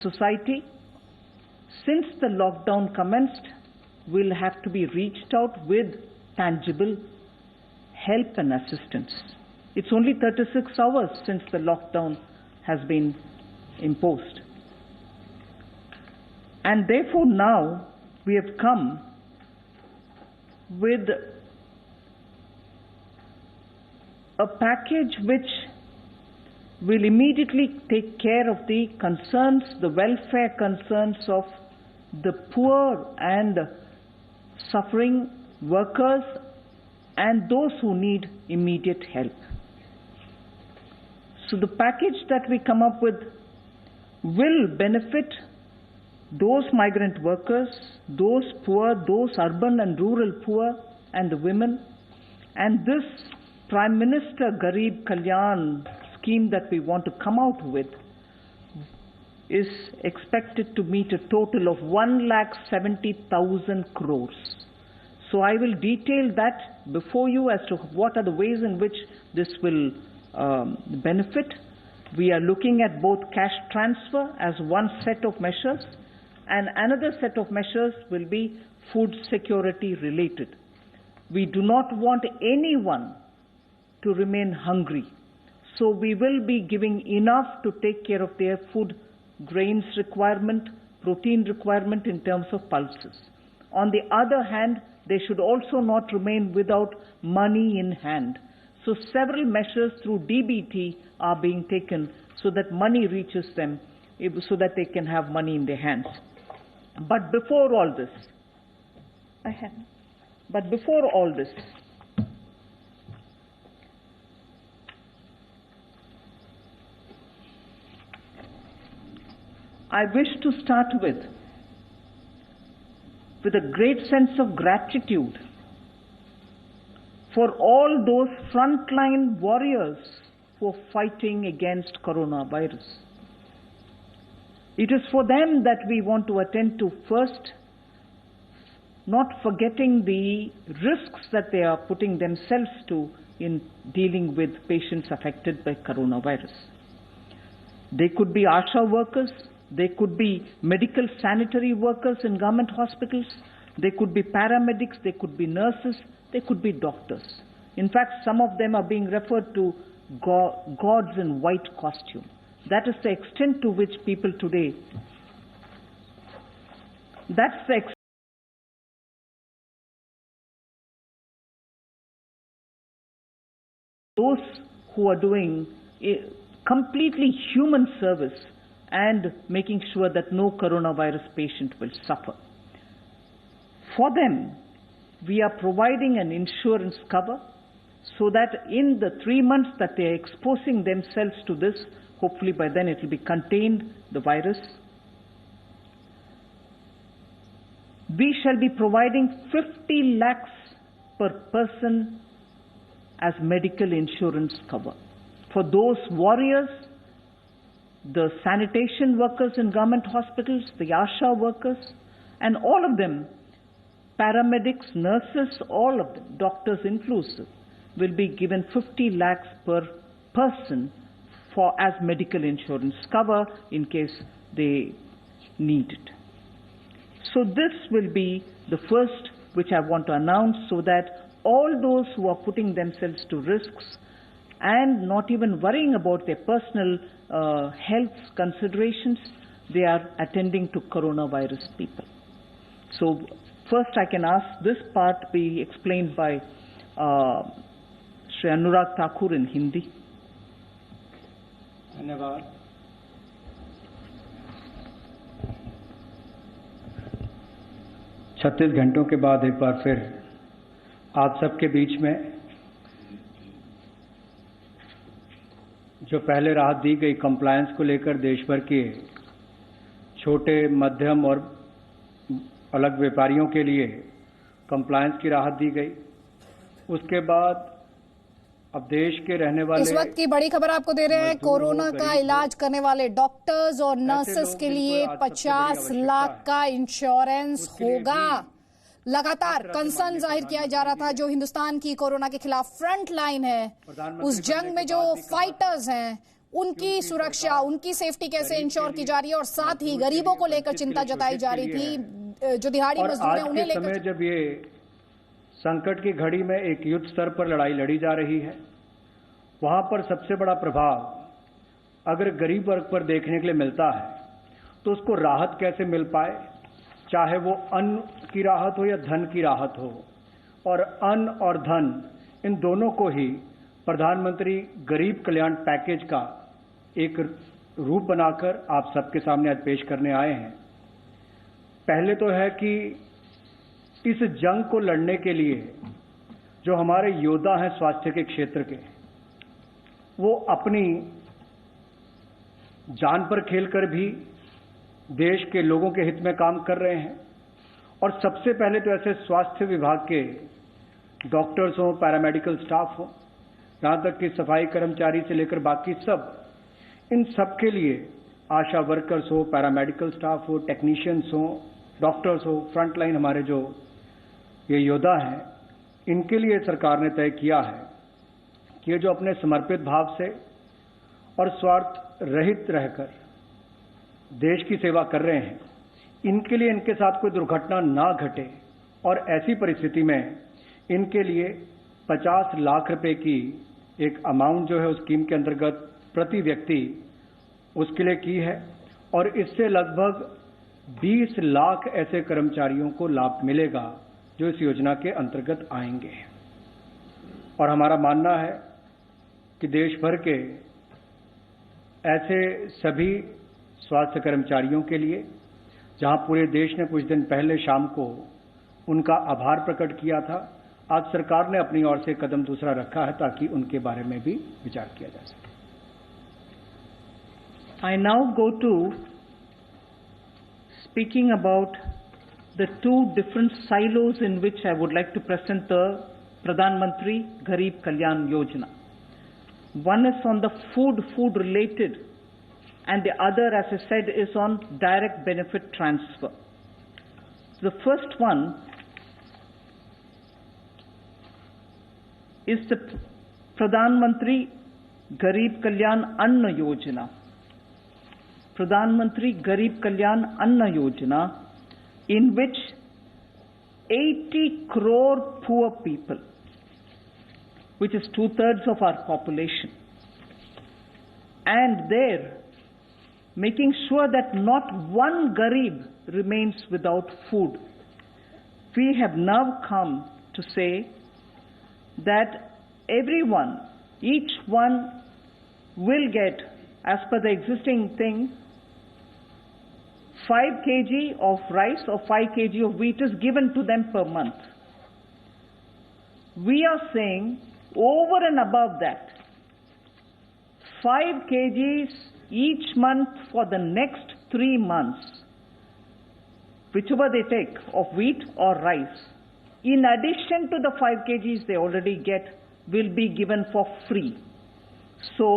society. Since the lockdown commenced, will have to be reached out with tangible help and assistance. It's only 36 hours since the lockdown has been imposed. And therefore now we have come with a package which will immediately take care of the concerns, the welfare concerns of the poor and suffering workers and those who need immediate help. So the package that we come up with will benefit those migrant workers, those poor, those urban and rural poor and the women. And this Prime Minister Garib Kalyan scheme that we want to come out with is expected to meet a total of 1,70,000 crores. So I will detail that before you as to what are the ways in which this will benefit. We are looking at both cash transfer as one set of measures, and another set of measures will be food security related. We do not want anyone to remain hungry. So we will be giving enough to take care of their food, grains requirement, protein requirement in terms of pulses. On the other hand, they should also not remain without money in hand. So several measures through DBT are being taken so that money reaches them, so that they can have money in their hands. But before all this, I wish to start with a great sense of gratitude for all those frontline warriors who are fighting against coronavirus. It is for them that we want to attend to first, not forgetting the risks that they are putting themselves to in dealing with patients affected by coronavirus. They could be ASHA workers, they could be medical sanitary workers in government hospitals, they could be paramedics, they could be nurses, they could be doctors. In fact, some of them are being referred to gods in white costume. That is the extent to which people today, that's the extent those who are doing a completely human service and making sure that no coronavirus patient will suffer. For them, we are providing an insurance cover so that in the 3 months that they are exposing themselves to this, hopefully by then it will be contained, the virus. We shall be providing 50 lakhs per person as medical insurance cover. For those warriors, the sanitation workers in government hospitals, the ASHA workers, and all of them, paramedics, nurses, all of them, doctors inclusive, will be given 50 lakhs per person as medical insurance cover in case they need it. So this will be the first which I want to announce, so that all those who are putting themselves to risks and not even worrying about their personal health considerations, they are attending to coronavirus people. So first I can ask this part be explained by Shri Anurag Thakur in Hindi. धन्यवाद। छत्तीस घंटों के बाद एक बार फिर आप सबके बीच में जो पहले राहत दी गई कंप्लायंस को लेकर देश भर के छोटे, मध्यम और अलग व्यापारियों के लिए कंप्लायंस की राहत दी गई। उसके बाद अब देश के रहने वाले, इस वक्त की बड़ी खबर आपको दे रहे हैं, कोरोना का इलाज करने वाले डॉक्टर्स और नर्सेस के लिए 50 लाख का इंश्योरेंस होगा। लगातार कंसर्न जाहिर किया जा रहा था, जो हिंदुस्तान की कोरोना के खिलाफ फ्रंट लाइन है, उस जंग में जो फाइटर्स हैं उनकी सुरक्षा, उनकी सेफ्टी कैसे इंश्योर की जा रही है, और साथ ही गरीबों को लेकर चिंता जताई जा रही थी, जो दिहाड़ी मजदूर हैं उन्हें लेकर। जब ये संकट की घड़ी में एक युद्ध स्तर पर लड़ाई लड़ी जा रही है, वहां पर सबसे बड़ा प्रभाव अगर गरीब वर्ग पर देखने के लिए मिलता है तो उसको राहत कैसे मिल पाए, चाहे वो अन्न की राहत हो या धन की राहत हो। और अन्न और धन इन दोनों को ही प्रधानमंत्री गरीब कल्याण पैकेज का एक रूप बनाकर आप सबके सामने आज पेश करने आए हैं। पहले तो है कि इस जंग को लड़ने के लिए जो हमारे योद्धा हैं स्वास्थ्य के क्षेत्र के, वो अपनी जान पर खेलकर भी देश के लोगों के हित में काम कर रहे हैं। और सबसे पहले तो ऐसे स्वास्थ्य विभाग के डॉक्टर्स हों, पैरामेडिकल स्टाफ हो, यहां तक कि सफाई कर्मचारी से लेकर बाकी सब, इन सब के लिए आशा वर्कर्स हो, पैरामेडिकल स्टाफ हो, टेक्नीशियंस हो, डॉक्टर्स हो, फ्रंटलाइन हमारे जो ये योद्धा हैं, इनके लिए सरकार ने तय किया है कि ये जो अपने समर्पित भाव से और स्वार्थ रहित रहकर देश की सेवा कर रहे हैं, इनके लिए इनके साथ कोई दुर्घटना ना घटे। और ऐसी परिस्थिति में इनके लिए 50 लाख रुपए की एक अमाउंट जो है उस स्कीम के अंतर्गत प्रति व्यक्ति उसके लिए की है। और इससे लगभग 20 लाख ऐसे कर्मचारियों को लाभ मिलेगा जो इस योजना के अंतर्गत आएंगे। और हमारा मानना है कि देश भर के ऐसे सभी स्वास्थ्य कर्मचारियों के लिए, जहां पूरे देश ने कुछ दिन पहले शाम को उनका आभार प्रकट किया था, आज सरकार ने अपनी ओर से कदम दूसरा रखा है ताकि उनके बारे में भी विचार किया जा सके। I now go to speaking about the two different silos in which I would like to present the Pradhan Mantri Garib Kalyan Yojana. One is on the food related, and the other, as I said, is on direct benefit transfer. The first one is the Pradhan Mantri Garib Kalyan Anna Yojana. Pradhan Mantri Garib Kalyan Anna Yojana, in which 80 crore poor people, which is 2/3 of our population, and there making sure that not one Garib remains without food. We have now come to say that everyone, each one will get, as per the existing thing, 5 kg of rice or 5 kg of wheat is given to them per month. We are saying over and above that, 5 kgs each month for the next 3 months, whichever they take of wheat or rice, in addition to the 5 kgs they already get, will be given for free. So,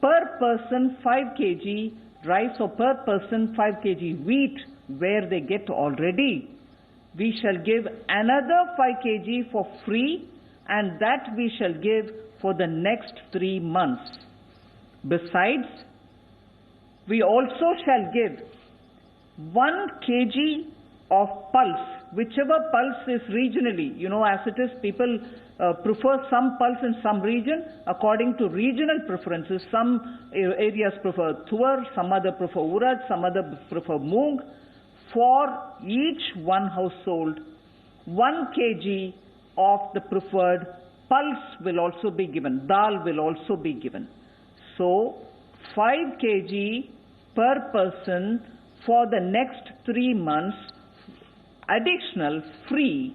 per person 5 kg rice or per person 5 kg wheat, where they get already, we shall give another 5 kg for free, and that we shall give for the next 3 months. Besides, we also shall give 1 kg of pulse, whichever pulse is regionally, as it is, people prefer some pulse in some region according to regional preferences. Some areas prefer tuar, some other prefer urad, some other prefer moong. For each one household, 1 kg of the preferred pulse will also be given, dal will also be given. So, 5 kg per person for the next 3 months, additional, free,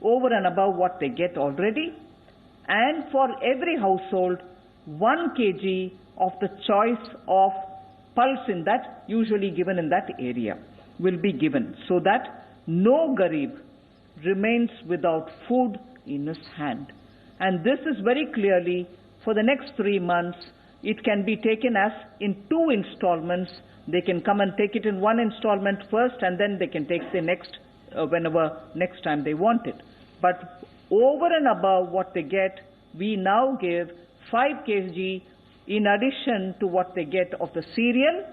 over and above what they get already. And for every household, 1 kg of the choice of pulse in that, usually given in that area, will be given, so that no Garib remains without food in his hand. And this is very clearly for the next 3 months. It can be taken as in 2 installments. They can come and take it in 1 installment first, and then they can take the next whenever next time they want it. But over and above what they get, we now give 5 kg in addition to what they get of the cereal,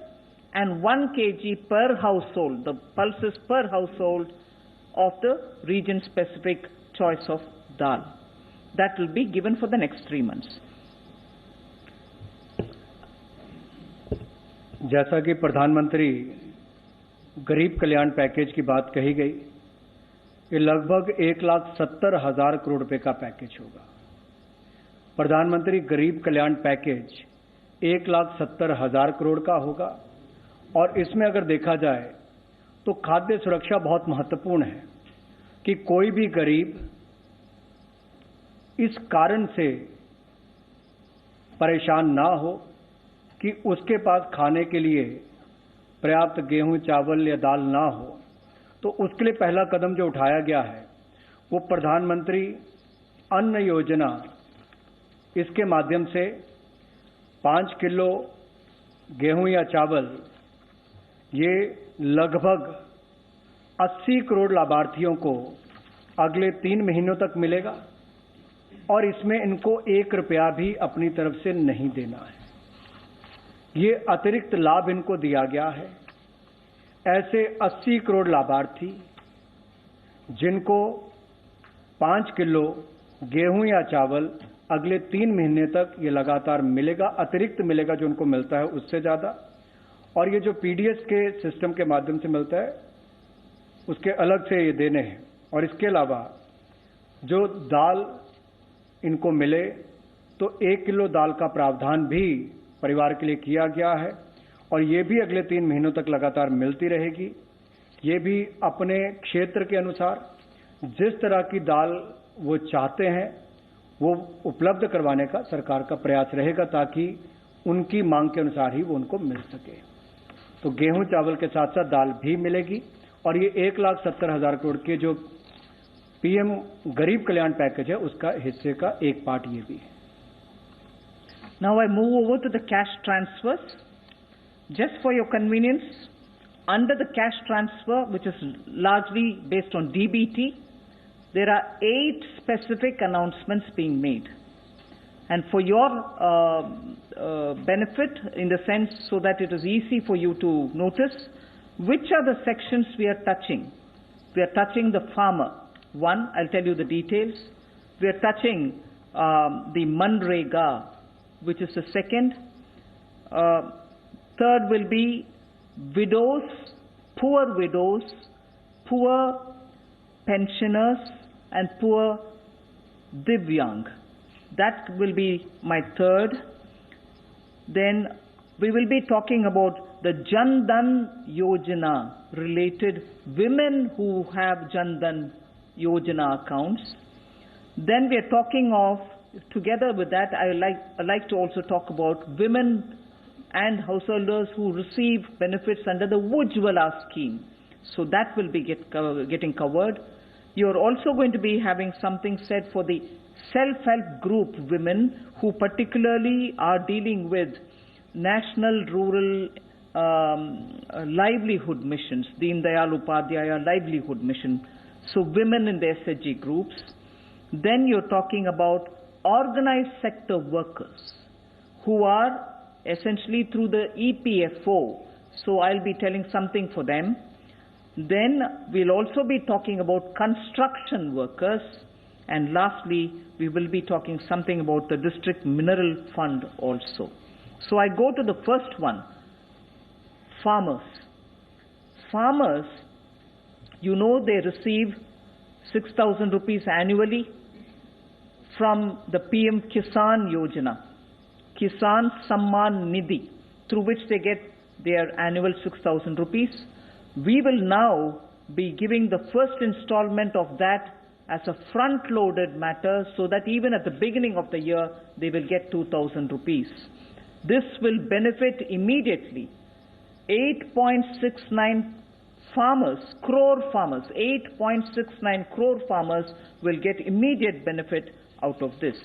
and 1 kg per household, the pulses per household of the region-specific choice of dal. That will be given for the next 3 months. जैसा कि प्रधानमंत्री गरीब कल्याण package की बात कही गई, ये लगभग 1,70,000 करोड़ रुपए का पैकेज होगा। प्रधानमंत्री गरीब कल्याण पैकेज 1,70,000 करोड़ का होगा और इसमें अगर देखा जाए तो खाद्य सुरक्षा बहुत महत्वपूर्ण है कि कोई भी गरीब इस कारण से परेशान ना हो कि उसके पास खाने के लिए पर्याप्त गेहूं, चावल या दाल ना हो। तो उसके लिए पहला कदम जो उठाया गया है वो प्रधानमंत्री अन्न योजना, इसके माध्यम से 5 किलो गेहूं या चावल ये लगभग 80 करोड़ लाभार्थियों को अगले 3 महीनों तक मिलेगा और इसमें इनको 1 रुपया भी अपनी तरफ से नहीं देना है। ये अतिरिक्त लाभ इनको दिया गया है। ऐसे 80 करोड़ लाभार्थी जिनको 5 किलो गेहूं या चावल अगले 3 महीने तक ये लगातार मिलेगा, अतिरिक्त मिलेगा जो उनको मिलता है उससे ज्यादा, और ये जो पीडीएस के सिस्टम के माध्यम से मिलता है उसके अलग से ये देने हैं। और इसके अलावा जो दाल इनको मिले तो 1 किलो दाल का प्रावधान भी परिवार के लिए किया गया है और ये भी अगले 3 महीनों तक लगातार मिलती रहेगी। ये भी अपने क्षेत्र के अनुसार जिस तरह की दाल वो चाहते हैं वो उपलब्ध करवाने का सरकार का प्रयास रहेगा ताकि उनकी मांग के अनुसार ही वो उनको मिल सके। तो गेहूं चावल के साथ साथ दाल भी मिलेगी और ये 1,70,000 करोड़ के जो पीएम गरीब कल्याण पैकेज है उसका हिस्से का एक पार्ट ये भी है। Now I move over to the cash transfers. Just for your convenience, under the cash transfer, which is largely based on DBT, there are 8 specific announcements being made. And for your benefit, in the sense so that it is easy for you to notice, which are the sections we are touching? We are touching the farmer. One, I'll tell you the details. We are touching the Manrega, which is the second. Third will be widows, poor pensioners, and poor Divyang. That will be my third. Then we will be talking about the Jan Dhan Yojana related women who have Jan Dhan Yojana accounts. Then we are talking of, together with that, I like to also talk about women and householders who receive benefits under the Ujjwala scheme. So that will be getting covered. You're also going to be having something said for the self-help group women who particularly are dealing with National Rural Livelihood Missions, Deen Dayal Upadhyaya Livelihood Mission. So women in the SHG groups. Then you're talking about organized sector workers who are essentially through the EPFO. So I'll be telling something for them. Then we'll also be talking about construction workers. And lastly, we will be talking something about the district mineral fund also. So I go to the first one, farmers. Farmers, you know, they receive 6,000 rupees annually from the PM Kisan Yojana, Kisan Samman Nidhi, through which they get their annual 6,000 rupees. We will now be giving the first installment of that as a front-loaded matter so that even at the beginning of the year, they will get 2,000 rupees. This will benefit immediately 8.69 crore farmers will get immediate benefit out of this.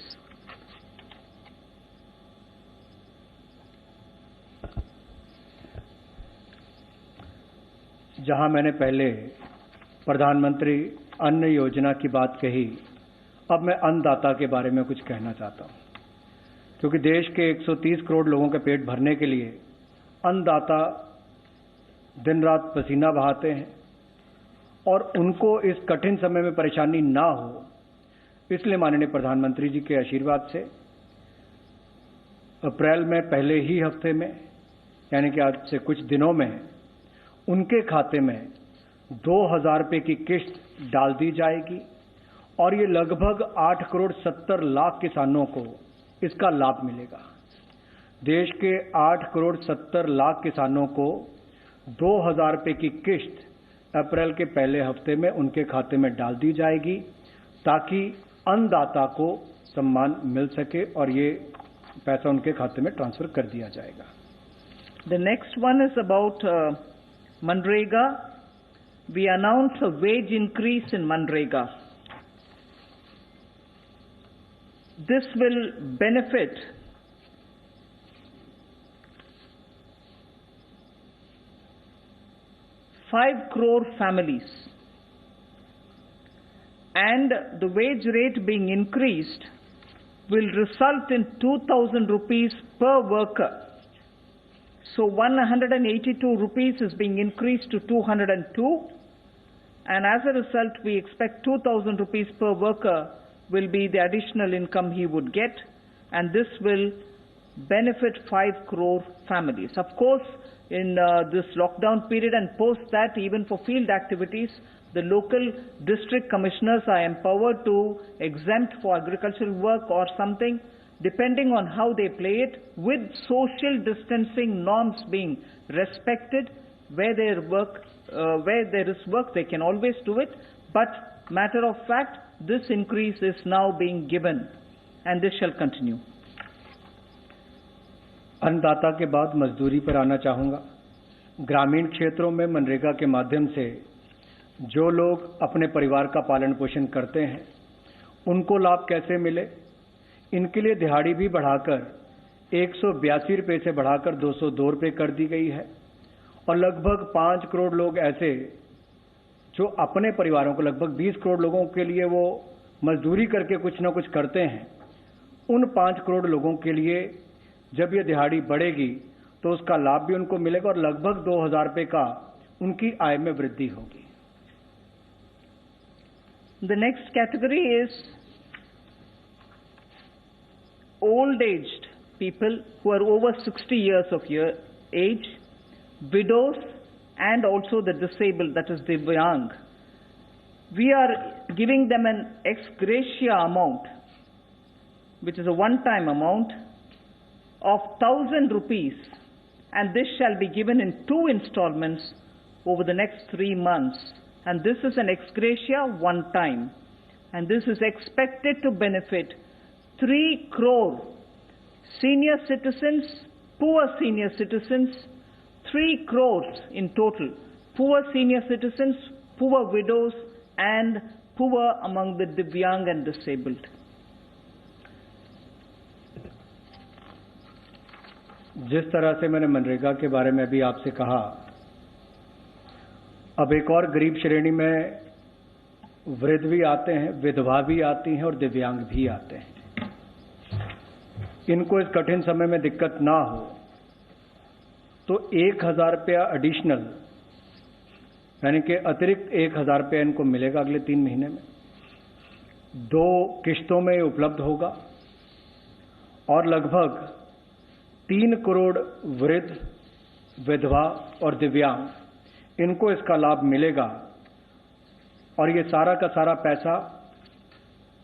जहां मैंने पहले प्रधानमंत्री अन्न योजना की बात कही, अब मैं अन्नदाता के बारे में कुछ कहना चाहता हूं, क्योंकि देश के 130 करोड़ लोगों के पेट भरने के लिए अन्नदाता दिन रात पसीना बहाते हैं और उनको इस कठिन समय में परेशानी ना हो, इसलिए माननीय प्रधानमंत्री जी के आशीर्वाद से अप्रैल में पहले ही हफ्ते में, यानी कि आज से कुछ दिनों में, उनके खाते में 2,000 रुपये की किस्त डाल दी जाएगी और ये लगभग 8 करोड़ 70 लाख किसानों को इसका लाभ मिलेगा। देश के 8 करोड़ 70 लाख किसानों को 2,000 रुपये की किस्त अप्रैल के पहले हफ्ते में उनके खाते में डाल दी जाएगी ताकि अन्नदाता को सम्मान मिल सके और ये पैसा उनके खाते में ट्रांसफर कर दिया जाएगा। The next one is about Manrega. We announced a wage increase in Manrega. This will benefit five crore families, and the wage rate being increased will result in 2,000 rupees per worker. So 182 rupees is being increased to 202, and as a result we expect 2,000 rupees per worker will be the additional income he would get, and this will benefit 5 crore families. Of course, in this lockdown period and post that, even for field activities, the local district commissioners are empowered to exempt for agricultural work or something, depending on how they play it, with social distancing norms being respected. Where there is work, they can always do it. But matter of fact, this increase is now being given, and this shall continue. अन्नदाता के बाद मजदूरी पर आना चाहूँगा। ग्रामीण क्षेत्रों में मनरेगा के माध्यम से जो लोग अपने परिवार का पालन पोषण करते हैं, उनको लाभ कैसे मिले, इनके लिए दिहाड़ी भी बढ़ाकर 182 रुपये से बढ़ाकर 202 रुपये कर दी गई है और लगभग 5 करोड़ लोग ऐसे जो अपने परिवारों को, लगभग 20 करोड़ लोगों के लिए वो मजदूरी करके कुछ ना कुछ करते हैं, उन 5 करोड़ लोगों के लिए जब ये दिहाड़ी बढ़ेगी तो उसका लाभ भी उनको मिलेगा और लगभग 2,000 रुपये का उनकी आय में वृद्धि होगी। The next category is old-aged people who are over 60 years of age, widows, and also the disabled, that is Divyang. We are giving them an ex gratia amount, which is a one-time amount of 1,000 rupees, and this shall be given in 2 installments over the next 3 months. And this is an ex gratia one time, and this is expected to benefit 3 crore senior citizens, poor senior citizens, 3 crores in total, poor senior citizens, poor widows, and poor among the Divyang and disabled. जिस तरह से मैंने मनरेगा के बारे में अभी आपसे कहा, अब एक और गरीब श्रेणी में वृद्ध भी आते हैं, विधवा भी आती हैं और दिव्यांग भी आते हैं। इनको इस कठिन समय में दिक्कत ना हो तो 1,000 रुपया एडिशनल, यानी कि अतिरिक्त 1,000 रुपया इनको मिलेगा अगले 3 महीने में। 2 किश्तों में उपलब्ध होगा और लगभग 3 करोड़ वृद्ध, विधवा और दिव्यांग, इनको इसका लाभ मिलेगा और ये सारा का सारा पैसा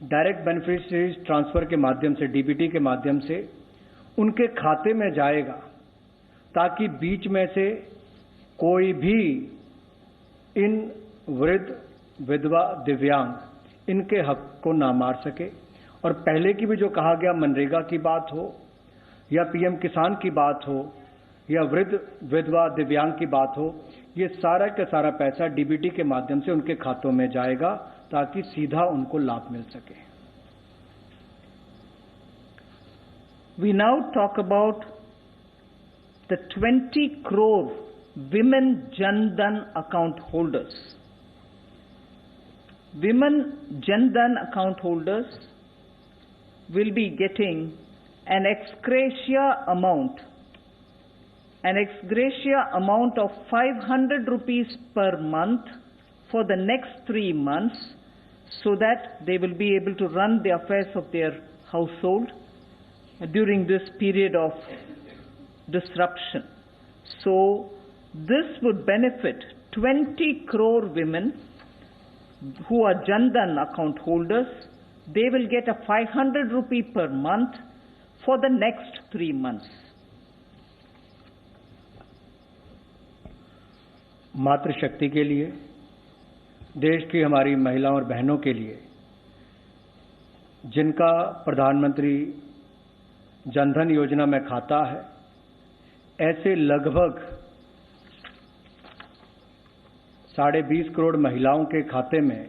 डायरेक्ट बेनिफिशियरीज ट्रांसफर के माध्यम से, डीबीटी के माध्यम से उनके खाते में जाएगा, ताकि बीच में से कोई भी इन वृद्ध, विधवा, दिव्यांग इनके हक को ना मार सके। और पहले की भी जो कहा गया मनरेगा की बात हो या पीएम किसान की बात हो या वृद्ध, विधवा, दिव्यांग की बात हो, ये सारा का सारा पैसा डीबीटी के माध्यम से उनके खातों में जाएगा ताकि सीधा उनको लाभ मिल सके। We now talk about the 20 crore women Jan Dhan account holders. Women Jan Dhan account holders will be getting an ex gratia amount of 500 rupees per month for the next 3 months, so that they will be able to run the affairs of their household during this period of disruption. So this would benefit 20 crore women who are Jan Dhan account holders. They will get a 500 rupee per month for the next 3 months. मातृशक्ति के लिए, देश की हमारी महिलाओं और बहनों के लिए, जिनका प्रधानमंत्री जनधन योजना में खाता है, ऐसे लगभग 20.5 करोड़ महिलाओं के खाते में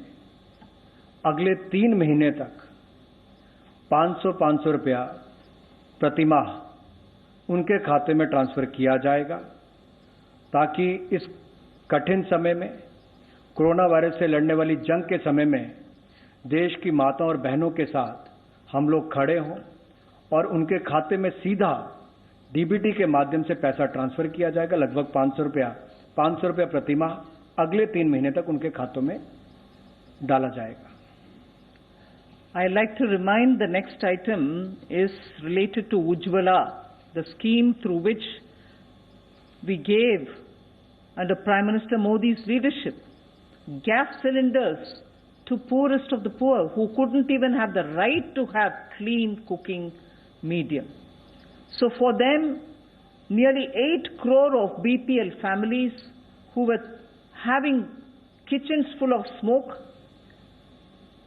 अगले 3 महीने तक 500 रुपया प्रतिमाह उनके खाते में ट्रांसफर किया जाएगा, ताकि इस कठिन समय में, कोरोना वायरस से लड़ने वाली जंग के समय में देश की माताओं और बहनों के साथ हम लोग खड़े हों और उनके खाते में सीधा डीबीटी के माध्यम से पैसा ट्रांसफर किया जाएगा। लगभग 500 रुपया प्रतिमाह अगले 3 महीने तक उनके खातों में डाला जाएगा। I'd like to remind the next item is related to Ujjwala, the scheme through which we gave, under Prime Minister Modi's leadership, gas cylinders to poorest of the poor who couldn't even have the right to have clean cooking medium. So for them, nearly 8 crore of BPL families who were having kitchens full of smoke,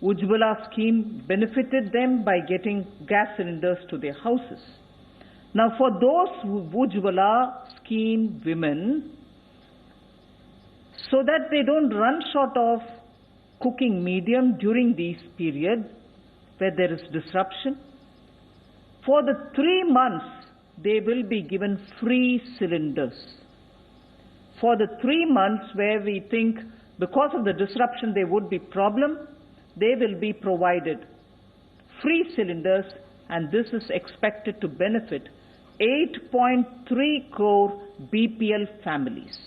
Ujjwala scheme benefited them by getting gas cylinders to their houses. Now for those Ujjwala scheme women, so that they don't run short of cooking medium during these periods where there is disruption, for the 3 months they will be given free cylinders. For the 3 months where we think because of the disruption there would be problem, they will be provided free cylinders, and this is expected to benefit 8.3 crore BPL families.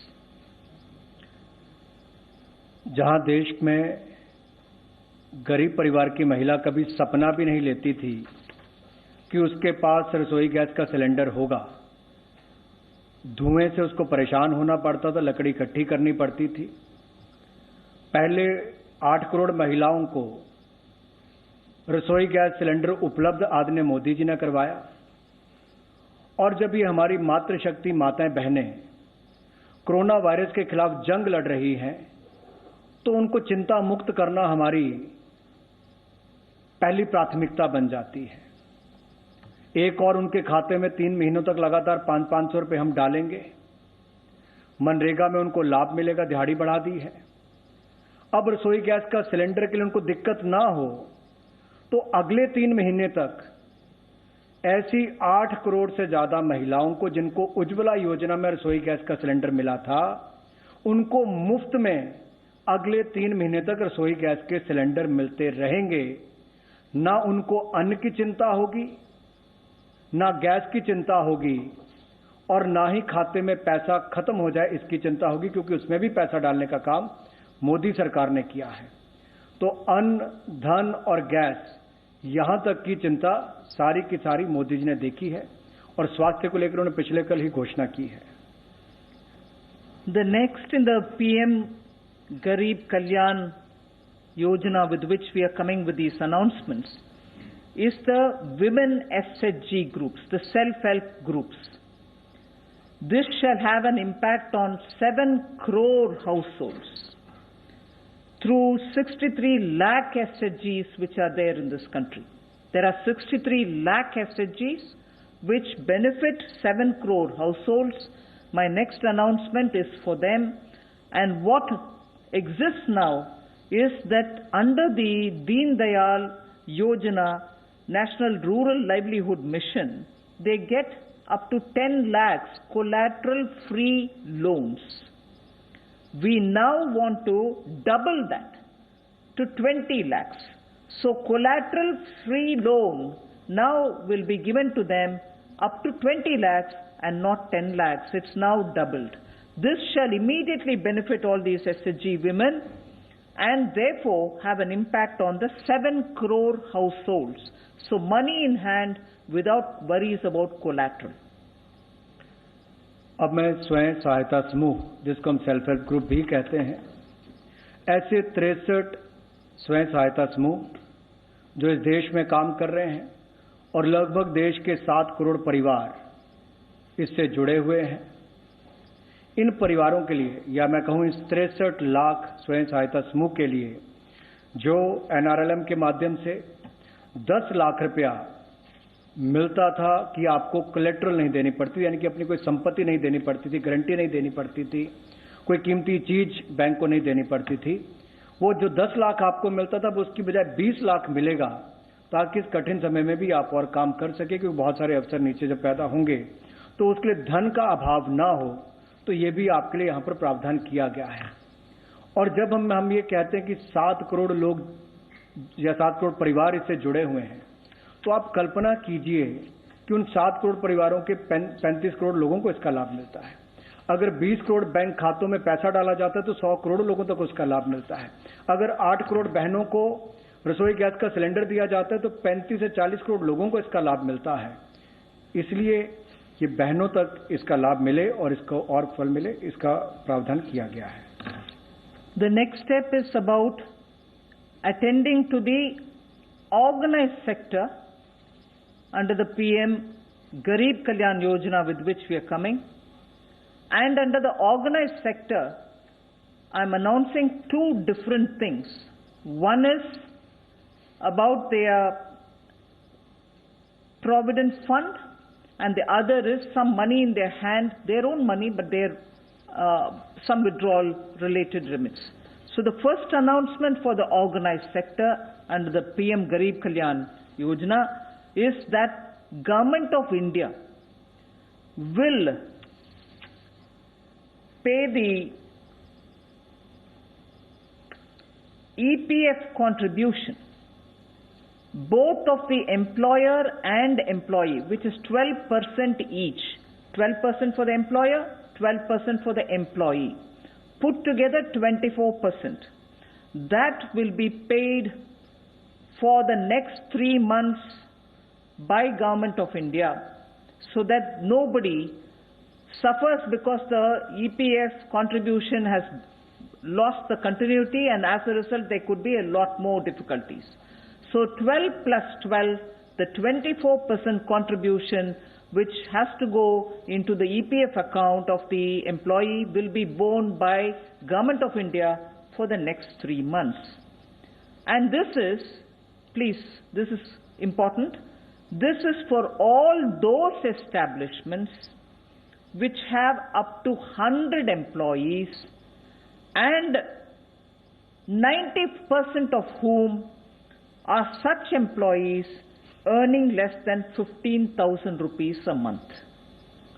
जहां देश में गरीब परिवार की महिला कभी सपना भी नहीं लेती थी कि उसके पास रसोई गैस का सिलेंडर होगा, धुएं से उसको परेशान होना पड़ता था, लकड़ी इकट्ठी करनी पड़ती थी। पहले 8 करोड़ महिलाओं को रसोई गैस सिलेंडर उपलब्ध आदरणीय मोदी जी ने करवाया, और जब ये हमारी मातृशक्ति माताएं बहनें कोरोना वायरस के खिलाफ जंग लड़ रही हैं, तो उनको चिंता मुक्त करना हमारी पहली प्राथमिकता बन जाती है। एक और उनके खाते में 3 महीनों तक लगातार 500 रुपए हम डालेंगे। मनरेगा में उनको लाभ मिलेगा, दिहाड़ी बढ़ा दी है। अब रसोई गैस का सिलेंडर के लिए उनको दिक्कत ना हो, तो अगले 3 महीने तक ऐसी 8 करोड़ से ज्यादा महिलाओं को जिनको उज्ज्वला योजना में रसोई गैस का सिलेंडर मिला था, उनको मुफ्त में अगले 3 महीने तक रसोई गैस के सिलेंडर मिलते रहेंगे। ना उनको अन्न की चिंता होगी, ना गैस की चिंता होगी, और ना ही खाते में पैसा खत्म हो जाए इसकी चिंता होगी, क्योंकि उसमें भी पैसा डालने का काम मोदी सरकार ने किया है। तो अन्न, धन और गैस, यहां तक की चिंता सारी की सारी मोदी जी ने देखी है, और स्वास्थ्य को लेकर उन्होंने पिछले कल ही घोषणा की है। The next in the PM Garib Kalyan Yojana, with which we are coming with these announcements, is the women SHG groups, the self-help groups. This shall have an impact on 7 crore households through 63 lakh SHGs which are there in this country. There are 63 lakh SHGs which benefit 7 crore households. My next announcement is for them, and what exists now is that under the Deen Dayal Yojana National Rural Livelihood Mission, they get up to 10 lakhs collateral-free loans. We now want to double that to 20 lakhs. So collateral-free loan now will be given to them up to 20 lakhs and not 10 lakhs. It's now doubled. This shall immediately benefit all these SHG women and therefore have an impact on the 7 crore households. So money in hand without worries about collateral. अब मैं स्वयं सहायता समूह, जिसको हम self help group भी कहते हैं, ऐसे 63 स्वयं सहायता समूह जो इस देश में काम कर रहे हैं और लगभग देश के 7 करोड़ परिवार इससे जुड़े हुए हैं। इन परिवारों के लिए, या मैं कहूं इस 63 लाख स्वयं सहायता समूह के लिए, जो NRLM के माध्यम से 10 लाख रुपया मिलता था कि आपको कोलेट्रल नहीं देनी पड़ती, यानी कि अपनी कोई संपत्ति नहीं देनी पड़ती थी, गारंटी नहीं देनी पड़ती थी, कोई कीमती चीज बैंक को नहीं देनी पड़ती थी, वो जो 10 लाख आपको मिलता था वो उसकी बजाय 20 लाख मिलेगा, ताकि इस कठिन समय में भी आप और काम कर सके, क्योंकि बहुत सारे अवसर नीचे जब पैदा होंगे तो उसके लिए धन का अभाव ना हो। तो ये भी आपके लिए यहाँ पर प्रावधान किया गया है। और जब हम ये कहते हैं कि 7 करोड़ लोग या 7 करोड़ परिवार इससे जुड़े हुए हैं, तो आप कल्पना कीजिए कि उन 7 करोड़ परिवारों के 35 करोड़ लोगों को इसका लाभ मिलता है। अगर 20 करोड़ बैंक खातों में पैसा डाला जाता है तो 100 करोड़ लोगों तक उसका लाभ मिलता है। अगर 8 करोड़ बहनों को रसोई गैस का सिलेंडर दिया जाता है तो 35 से 40 करोड़ लोगों को इसका लाभ मिलता है। इसलिए ये बहनों तक इसका लाभ मिले और इसको और फल मिले, इसका प्रावधान किया गया है। The next step is about attending to the organized sector under the PM Garib Kalyan Yojana with which we are coming. And under the organized sector, I'm announcing 2 different things. One is about their provident fund, and the other is some money in their hand, their own money, but their some withdrawal related remits. So the first announcement for the organized sector under the PM Garib Kalyan Yojana is that Government of India will pay the EPF contribution both of the employer and employee, which is 12% each. 12% for the employer, 12% for the employee. Put together 24%. That will be paid for the next 3 months by Government of India, so that nobody suffers because the EPF contribution has lost the continuity, and as a result there could be a lot more difficulties. So 12 plus 12, the 24% contribution which has to go into the EPF account of the employee will be borne by Government of India for the next 3 months. And this is, please, this is important, this is for all those establishments which have up to 100 employees and 90% of whom are such employees earning less than 15,000 rupees a month.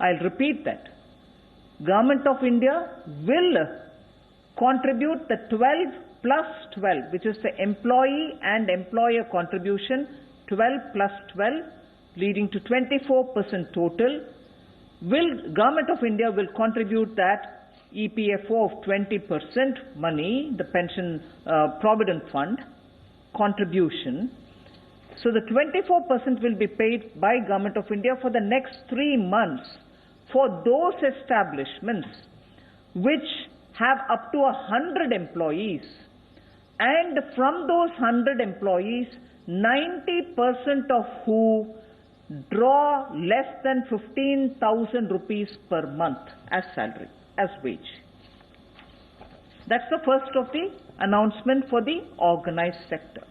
I'll repeat that. Government of India will contribute the 12 plus 12, which is the employee and employer contribution, 12 plus 12, leading to 24% total. Government of India will contribute that EPFO of 20% money, the pension provident fund contribution. So the 24% will be paid by Government of India for the next 3 months for those establishments which have up to 100 employees, and from those 100 employees, 90% of who draw less than 15,000 rupees per month as salary, as wage. That's the first of the announcement for the organized sector.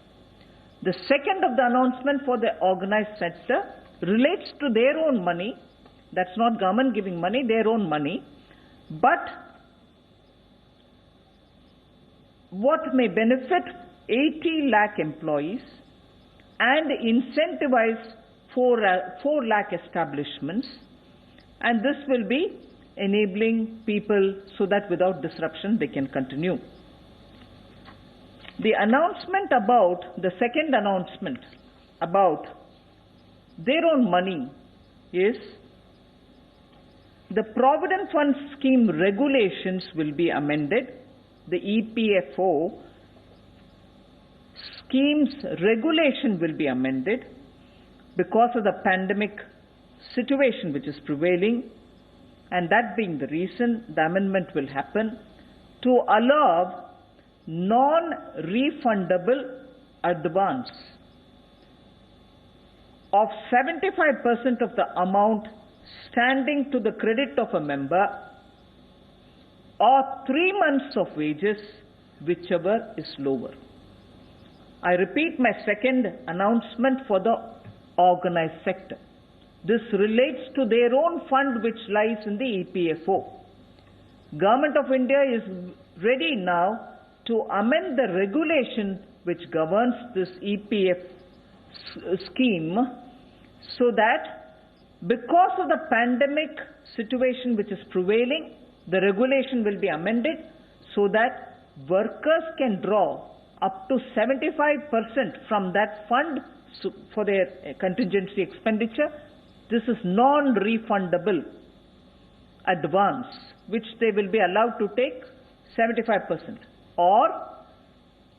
The second of the announcement for the organized sector relates to their own money. That's not government giving money, their own money. But what may benefit 80 lakh employees and incentivize 4 lakh establishments, and this will be enabling people so that without disruption they can continue. The announcement about, the second announcement about their own money is the Provident Fund scheme regulations will be amended. The EPFO scheme's regulation will be amended because of the pandemic situation which is prevailing, and that being the reason the amendment will happen to allow non-refundable advance of 75% of the amount standing to the credit of a member or 3 months of wages, whichever is lower. I repeat my second announcement for the organized sector. This relates to their own fund which lies in the EPFO. Government of India is ready now to amend the regulation which governs this EPF scheme so that because of the pandemic situation which is prevailing, the regulation will be amended so that workers can draw up to 75% from that fund for their contingency expenditure. This is non-refundable advance which they will be allowed to take 75% or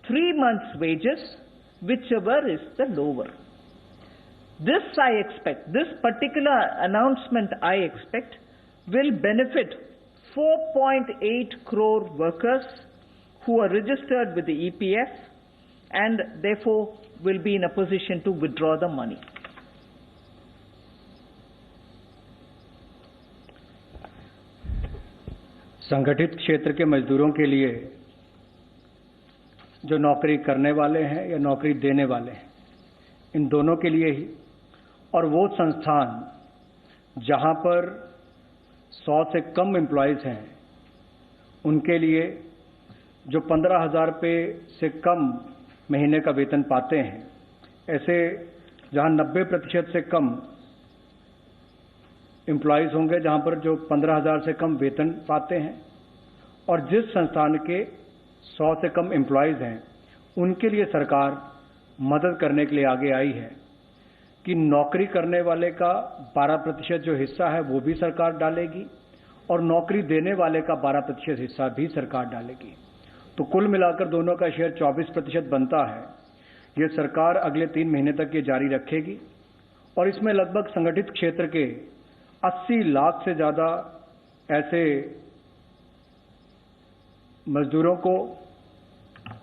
3 months wages, whichever is the lower. This I expect, this particular announcement I expect will benefit 4.8 crore workers who are registered with the EPF and therefore will be in a position to withdraw the money. संगठित क्षेत्र के मजदूरों के लिए जो नौकरी करने वाले हैं या नौकरी देने वाले हैं, इन दोनों के लिए ही, और वो संस्थान जहां पर 100 से कम एम्प्लॉइज हैं उनके लिए जो 15,000 रुपये से कम महीने का वेतन पाते हैं, ऐसे जहां 90% से कम एम्प्लॉइज होंगे जहां पर जो 15,000 से कम वेतन पाते हैं, और जिस संस्थान के 100 से कम एम्प्लॉइज हैं उनके लिए सरकार मदद करने के लिए आगे आई है कि नौकरी करने वाले का 12% जो हिस्सा है वो भी सरकार डालेगी और नौकरी देने वाले का 12% हिस्सा भी सरकार डालेगी। तो कुल मिलाकर दोनों का शेयर 24% बनता है। ये सरकार अगले 3 महीने तक ये जारी रखेगी और इसमें लगभग संगठित क्षेत्र के 80 लाख से ज़्यादा ऐसे मजदूरों को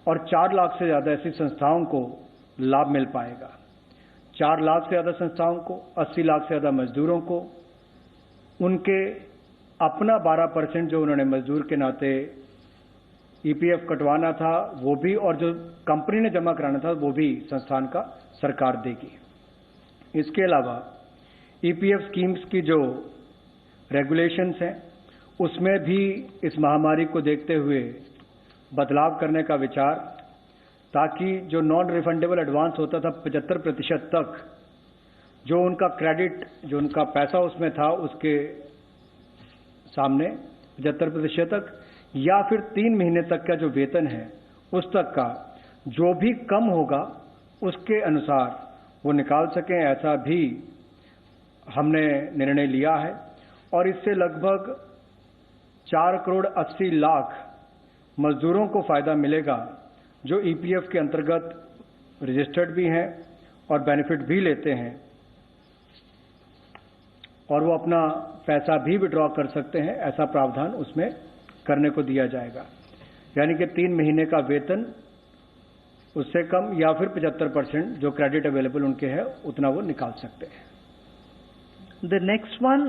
और 4 लाख से ज़्यादा ऐसी संस्थाओं को लाभ मिल पाएगा। 4 लाख से ज़्यादा संस्थाओं को, 80 लाख से ज़्यादा मजदूरों को उनके अपना 12% जो उन्होंने मजदूर के नाते ईपीएफ कटवाना था वो भी, और जो कंपनी ने जमा कराना था वो भी संस्थान का सरकार देगी। इसके अलावा ईपीएफ स्कीम्स की जो रेगुलेशंस हैं उसमें भी इस महामारी को देखते हुए बदलाव करने का विचार, ताकि जो नॉन रिफंडेबल एडवांस होता था 75% तक, जो उनका क्रेडिट, जो उनका पैसा उसमें था उसके सामने 75% तक, या फिर 3 महीने तक का जो वेतन है उस तक का जो भी कम होगा उसके अनुसार वो निकाल सकें, ऐसा भी हमने निर्णय लिया है। और इससे लगभग 4 करोड़ 80 लाख मजदूरों को फायदा मिलेगा जो ईपीएफ के अंतर्गत रजिस्टर्ड भी हैं और बेनिफिट भी लेते हैं, और वो अपना पैसा भी विड्रॉ कर सकते हैं। ऐसा प्रावधान उसमें करने को दिया जाएगा, यानी कि 3 महीने का वेतन उससे कम या फिर 75% जो क्रेडिट अवेलेबल उनके है उतना वो निकाल सकते हैं। The next one,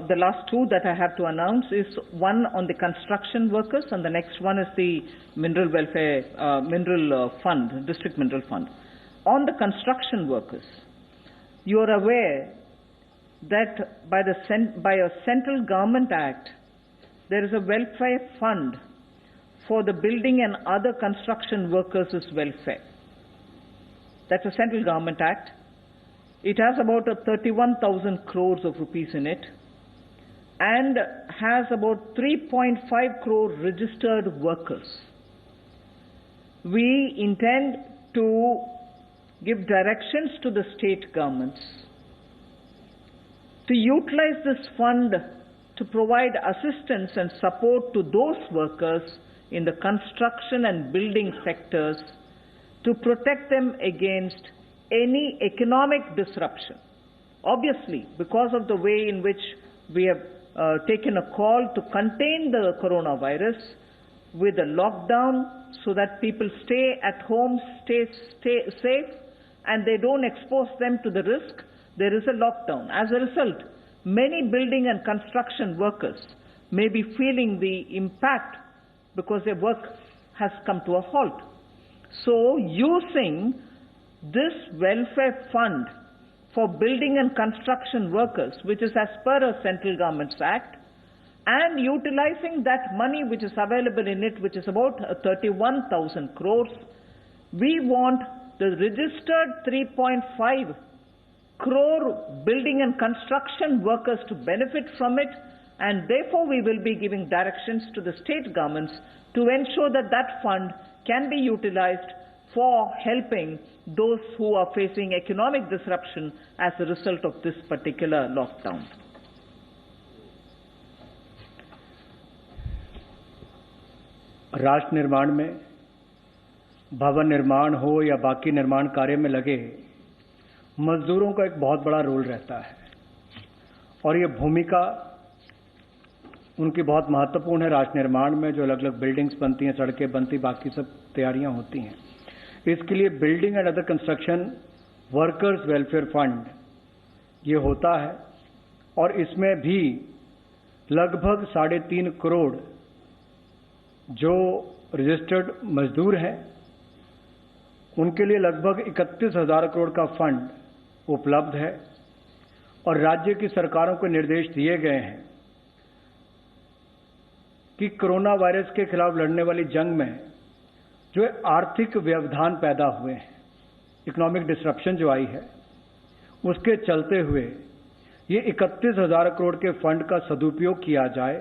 the last two that I have to announce is one on the construction workers, and the next one is the mineral welfare, fund, district mineral fund. On the construction workers, you are aware that by a central government act, there is a welfare fund for the building and other construction workers' welfare. That's a central government act. It has about 31,000 crores of rupees in it and has about 3.5 crore registered workers. We intend to give directions to the state governments to utilize this fund to provide assistance and support to those workers in the construction and building sectors to protect them against any economic disruption. Obviously, because of the way in which we have taken a call to contain the coronavirus with a lockdown so that people stay at home, stay safe, and they don't expose them to the risk, there is a lockdown. As a result, many building and construction workers may be feeling the impact because their work has come to a halt. So, using this welfare fund for building and construction workers, which is as per a Central Government's Act, and utilizing that money which is available in it, which is about 31,000 crores, we want the registered 3.5 crore building and construction workers to benefit from it, and therefore we will be giving directions to the state governments to ensure that that fund can be utilized for helping those who are facing economic disruption as a result of this particular lockdown. राष्ट्र निर्माण में भवन निर्माण हो या बाकी निर्माण कार्य में लगे मजदूरों का एक बहुत बड़ा रोल रहता है और ये भूमिका उनकी बहुत महत्वपूर्ण है राष्ट्र निर्माण में। जो अलग अलग बिल्डिंग्स बनती हैं, सड़कें बनती, बाकी सब तैयारियां होती हैं, इसके लिए building and other construction workers welfare fund ये होता है और इसमें भी लगभग 3.5 करोड़ जो रजिस्टर्ड मजदूर हैं उनके लिए लगभग 31,000 करोड़ का फंड उपलब्ध है और राज्य की सरकारों को निर्देश दिए गए हैं कि कोरोना वायरस के खिलाफ लड़ने वाली जंग में जो आर्थिक व्यवधान पैदा हुए हैं, इकोनॉमिक डिसरप्शन जो आई है, उसके चलते हुए ये 31,000 करोड़ के फंड का सदुपयोग किया जाए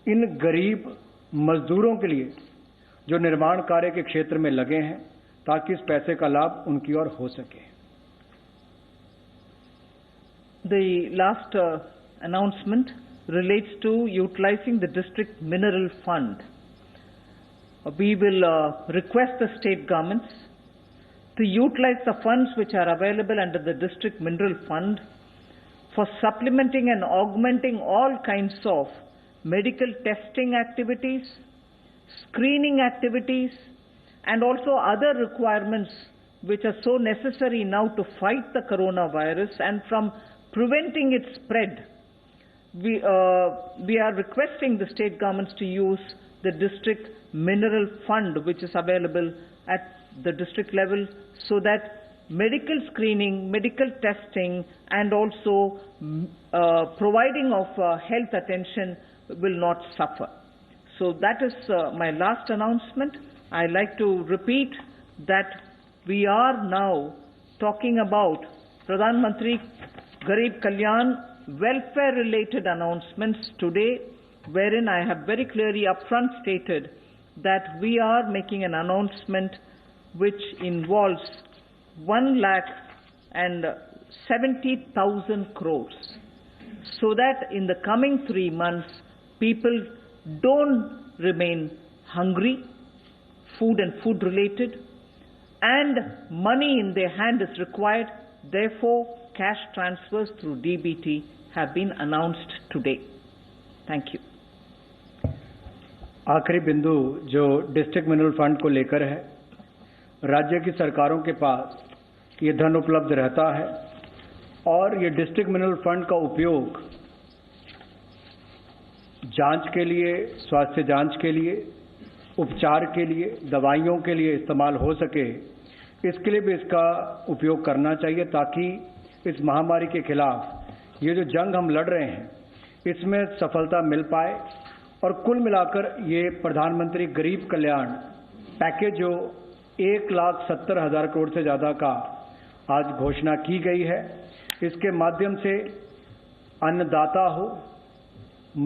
इन गरीब मजदूरों के लिए जो निर्माण कार्य के क्षेत्र में लगे हैं, ताकि इस पैसे का लाभ उनकी ओर हो सके। The last announcement relates to utilizing the district mineral fund. We will request the state governments to utilize the funds which are available under the district mineral fund for supplementing and augmenting all kinds of medical testing activities, screening activities, and also other requirements which are so necessary now to fight the coronavirus and from preventing its spread. We are requesting the state governments to use the district mineral fund which is available at the district level so that medical screening, medical testing, and also providing of health attention will not suffer. So that is my last announcement. I like to repeat that we are now talking about Pradhan Mantri Garib Kalyan welfare related announcements today, wherein I have very clearly upfront stated that we are making an announcement which involves 1,70,000 crores, so that in the coming 3 months people don't remain hungry, food and food related, and money in their hand is required. Therefore, cash transfers through DBT have been announced today. Thank you. आखिरी बिंदु जो district mineral fund को लेकर है, राज्य की सरकारों के पास ये धन उपलब्ध रहता है और ये डिस्ट्रिक्ट मिनरल फंड का उपयोग जांच के लिए, स्वास्थ्य जांच के लिए, उपचार के लिए, दवाइयों के लिए इस्तेमाल हो सके, इसके लिए भी इसका उपयोग करना चाहिए ताकि इस महामारी के खिलाफ ये जो जंग हम लड़ रहे हैं इसमें सफलता मिल पाए। और कुल मिलाकर ये प्रधानमंत्री गरीब कल्याण पैकेज जो 1,70,000 करोड़ से ज़्यादा का आज घोषणा की गई है, इसके माध्यम से अन्नदाता हो,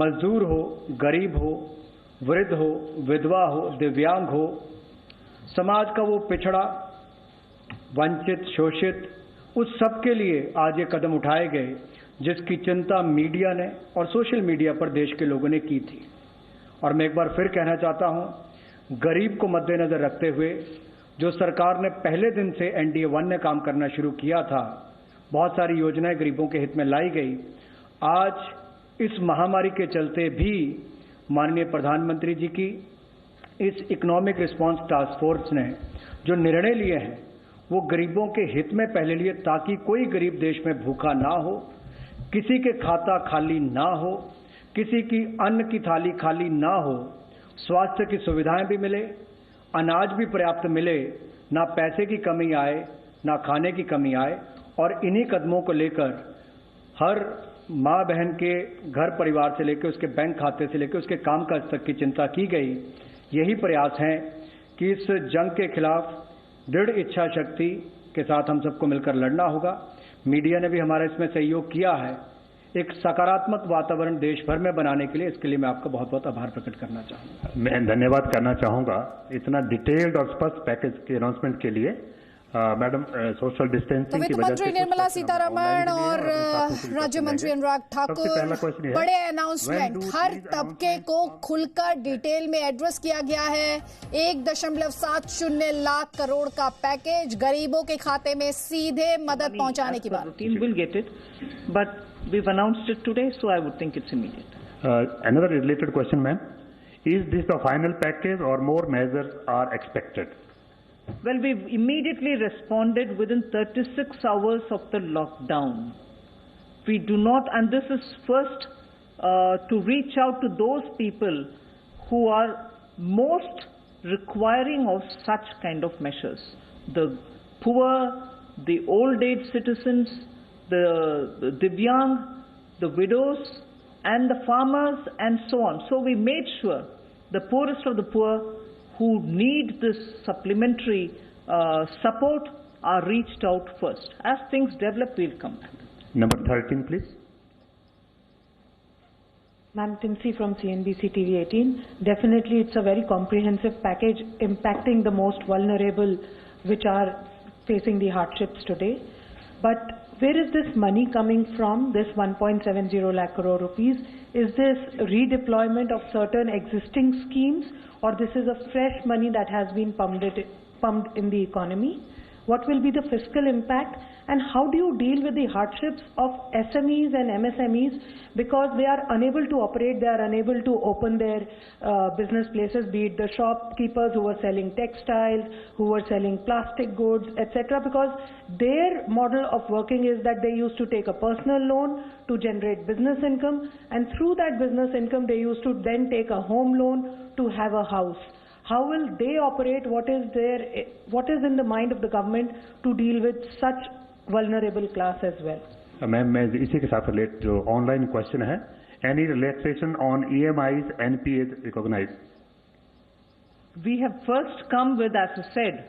मजदूर हो, गरीब हो, वृद्ध हो, विधवा हो, दिव्यांग हो, समाज का वो पिछड़ा, वंचित, शोषित, उस सब के लिए आज ये कदम उठाए गए जिसकी चिंता मीडिया ने और सोशल मीडिया पर देश के लोगों ने की थी। और मैं एक बार फिर कहना चाहता हूं, गरीब को मद्देनजर रखते हुए जो सरकार ने पहले दिन से एनडीए 1 ने काम करना शुरू किया था, बहुत सारी योजनाएं गरीबों के हित में लाई गई। आज इस महामारी के चलते भी माननीय प्रधानमंत्री जी की इस इकोनॉमिक रिस्पांस टास्क फोर्स ने जो निर्णय लिए हैं वो गरीबों के हित में पहले लिए, ताकि कोई गरीब देश में भूखा ना हो, किसी के खाता खाली ना हो, किसी की अन्न की थाली खाली ना हो, स्वास्थ्य की सुविधाएं भी मिले, अनाज भी पर्याप्त मिले, ना पैसे की कमी आए ना खाने की कमी आए। और इन्हीं कदमों को लेकर हर माँ बहन के घर परिवार से लेकर उसके बैंक खाते से लेकर उसके कामकाज तक की चिंता की गई। यही प्रयास है कि इस जंग के खिलाफ दृढ़ इच्छा शक्ति के साथ हम सबको मिलकर लड़ना होगा। मीडिया ने भी हमारा इसमें सहयोग किया है। एक सकारात्मक वातावरण देश भर में बनाने के लिए, इसके लिए मैं आपका बहुत बहुत आभार प्रकट करना चाहूंगा। मैं धन्यवाद करना चाहूंगा इतना डिटेल्ड और स्पष्ट पैकेज के अनाउंसमेंट के लिए। मैडम, सोशल डिस्टेंसिंग की वजह से मंत्री निर्मला सीतारमण और राज्य मंत्री अनुराग ठाकुर, बड़े अनाउंसमेंट, हर तबके को खुलकर डिटेल में एड्रेस किया गया है। 1.70 लाख करोड़ का पैकेज गरीबों के खाते में सीधे मदद पहुंचाने की बात। Team will get it, but we've announced it today, so I would think it's immediate. Another related question, ma'am. Is this the final package or more measures are expected? Well, we've immediately responded within 36 hours of the lockdown. We do not, and this is first to reach out to those people who are most requiring of such kind of measures. The poor, the old age citizens, the Divyang, the widows, and the farmers, and so on. So we made sure the poorest of the poor who need this supplementary support are reached out first. As things develop, we'll come back. Number 13, please. Ma'am, Timsi from CNBC TV 18. Definitely, it's a very comprehensive package impacting the most vulnerable, which are facing the hardships today. But where is this money coming from, this 1.70 lakh crore rupees? Is this redeployment of certain existing schemes, or this is a fresh money that has been pumped in the economy? What will be the fiscal impact, and how do you deal with the hardships of SMEs and MSMEs, because they are unable to operate, they are unable to open their business places, be it the shopkeepers who were selling textiles, who were selling plastic goods, etc., because their model of working is that they used to take a personal loan to generate business income, and through that business income they used to then take a home loan to have a house. How will they operate? What is in the mind of the government to deal with such vulnerable class as well? Ma'am, मैं इसी के साथ relate जो online question है, any relaxation on EMIs, NPAs recognized? We have first come with, as I said,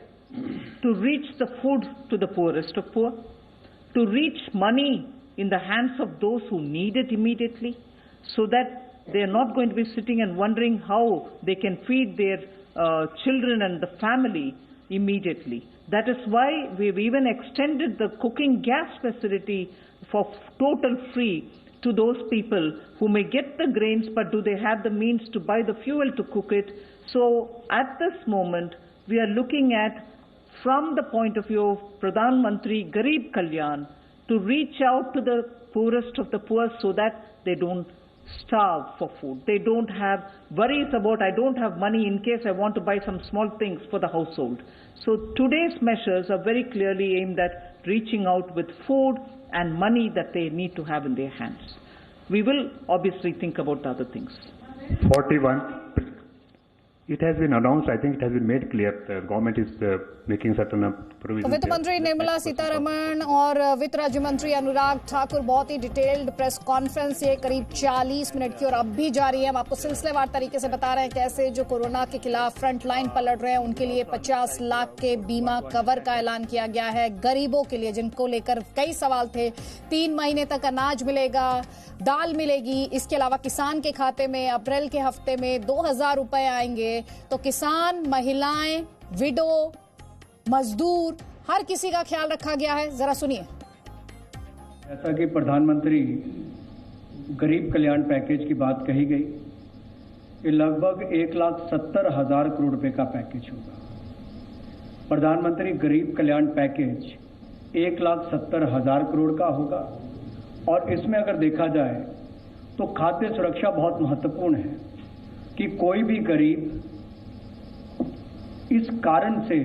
to reach the food to the poorest of poor, to reach money in the hands of those who need it immediately, so that they are not going to be sitting and wondering how they can feed their children and the family immediately. That is why we've even extended the cooking gas facility for total free to those people who may get the grains, but do they have the means to buy the fuel to cook it? So at this moment, we are looking at, from the point of view of Pradhan Mantri Garib Kalyan, to reach out to the poorest of the poor so that they don't starve for food. They don't have worries about, I don't have money in case I want to buy some small things for the household. So today's measures are very clearly aimed at reaching out with food and money that they need to have in their hands. We will obviously think about the other things. 41. It has been announced, I think it has been made clear, the government is making certain provisions. वित्त मंत्री निर्मला सीतारमण और वित्त राज्य मंत्री अनुराग ठाकुर, बहुत ही detailed press conference ये करीब 40 minute की और अब भी जारी है। हम आपको सिलसिलेवार तरीके से बता रहे हैं कैसे जो कोरोना के खिलाफ फ्रंट लाइन पर लड़ रहे हैं उनके लिए 50 लाख के बीमा कवर का ऐलान किया गया है। गरीबों के लिए जिनको लेकर कई सवाल थे, 3 महीने तक अनाज मिलेगा, दाल मिलेगी, इसके अलावा किसान के खाते में अप्रैल के हफ्ते में 2000 रुपए आएंगे। तो किसान, महिलाएं, विडो, मजदूर, हर किसी का ख्याल रखा गया है। जरा सुनिए। जैसा कि प्रधानमंत्री गरीब कल्याण पैकेज की बात कही गई, ये लगभग 1,70,000 करोड़ रुपए का पैकेज होगा। प्रधानमंत्री गरीब कल्याण पैकेज 1,70,000 करोड़ का होगा और इसमें अगर देखा जाए तो खाद्य सुरक्षा बहुत महत्वपूर्ण है कि कोई भी गरीब इस कारण से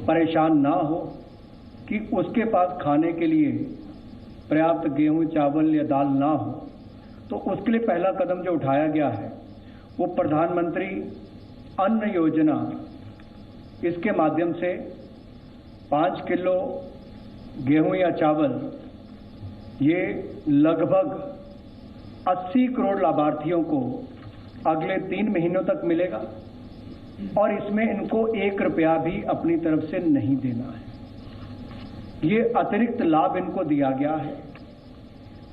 परेशान ना हो कि उसके पास खाने के लिए पर्याप्त गेहूं, चावल या दाल ना हो। तो उसके लिए पहला कदम जो उठाया गया है वो प्रधानमंत्री अन्न योजना, इसके माध्यम से 5 किलो गेहूं या चावल ये लगभग 80 करोड़ लाभार्थियों को अगले 3 महीनों तक मिलेगा और इसमें इनको 1 रुपया भी अपनी तरफ से नहीं देना है। ये अतिरिक्त लाभ इनको दिया गया है।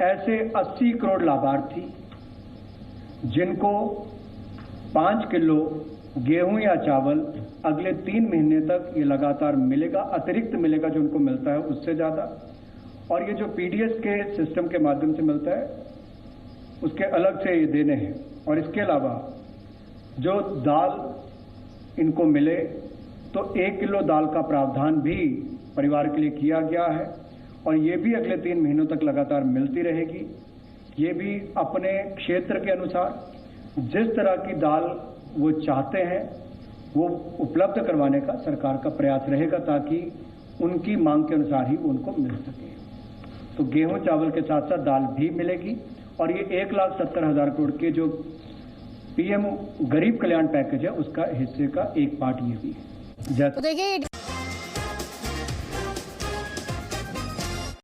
ऐसे 80 करोड़ लाभार्थी जिनको 5 किलो गेहूं या चावल अगले 3 महीने तक ये लगातार मिलेगा, अतिरिक्त मिलेगा जो उनको मिलता है उससे ज्यादा। और ये जो पीडीएस के सिस्टम के माध्यम से मिलता है उसके अलग से ये देने हैं। और इसके अलावा जो दाल इनको मिले तो 1 किलो दाल का प्रावधान भी परिवार के लिए किया गया है और ये भी अगले 3 महीनों तक लगातार मिलती रहेगी। ये भी अपने क्षेत्र के अनुसार जिस तरह की दाल वो चाहते हैं वो उपलब्ध करवाने का सरकार का प्रयास रहेगा ताकि उनकी मांग के अनुसार ही उनको मिल सके। तो गेहूं चावल के साथ साथ दाल भी मिलेगी और ये 1,70,000 करोड़ के जो पीएम गरीब कल्याण पैकेज है उसका हिस्से का एक पार्ट ये भी है। तो देखिए